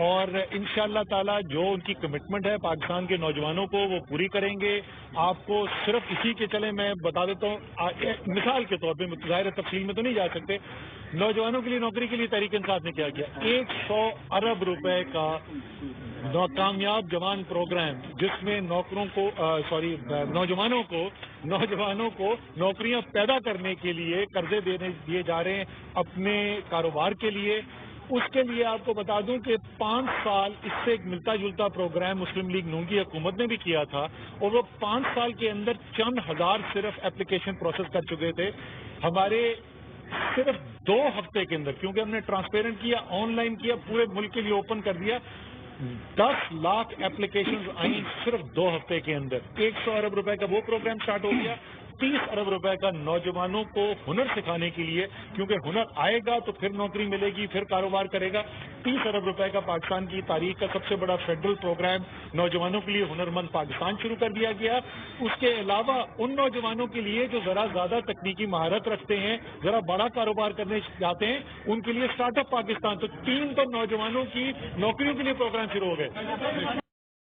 اور انشاءاللہ تعالی جو ان کی کمٹمنٹ ہے پاکستان کے نوجوانوں کو وہ پوری کریں گے. آپ کو صرف اسی کے چلے میں بتا دیتا ہوں مثال کے طور پہ, ظاہر تفصیل میں تو نہیں جا سکتے. نوجوانوں کے لیے نوکری کے لیے تحریک انصاف نے کیا کیا, 100 ارب روپے کا کامیاب جوان پروگرام جس میں نوجوانوں کو نوکریاں پیدا کرنے کے لیے قرضے دیے جا رہے ہیں اپنے کاروبار کے لیے. اس کے لیے آپ کو بتا دوں کہ 5 سال اس سے ایک ملتا جلتا پروگرام مسلم لیگ نون کی حکومت نے بھی کیا تھا, اور وہ 5 سال کے اندر چند ہزار صرف اپلیکیشن پروسیس کر چکے تھے. ہمارے صرف 2 ہفتے کے اندر, کیونکہ ہم نے ٹرانسپیرنٹ کیا, آن لائن کیا, پورے ملک کے لیے اوپن کر دیا, 10 لاکھ اپلیکیشنز آئیں صرف 2 ہفتے کے اندر. 100 ارب روپے کا وہ پروگرام سٹارٹ ہو گیا. 30 ارب روپے کا نوجوانوں کو ہنر سکھانے کے لیے, کیونکہ ہنر آئے گا تو پھر نوکری ملے گی, پھر کاروبار کرے گا. 30 ارب روپے کا پاکستان کی تاریخ کا سب سے بڑا فیڈرل پروگرام نوجوانوں کے لیے ہنرمند پاکستان شروع کر دیا گیا. اس کے علاوہ ان نوجوانوں کے لیے جو ذرا زیادہ تکنیکی مہارت رکھتے ہیں, ذرا بڑا کاروبار کرنے چاہتے ہیں, ان کے لیے اسٹارٹ اپ پاکستان. تو 3 تو نوجوانوں کی نوکریوں کے لیے پروگرام شروع ہو گئے.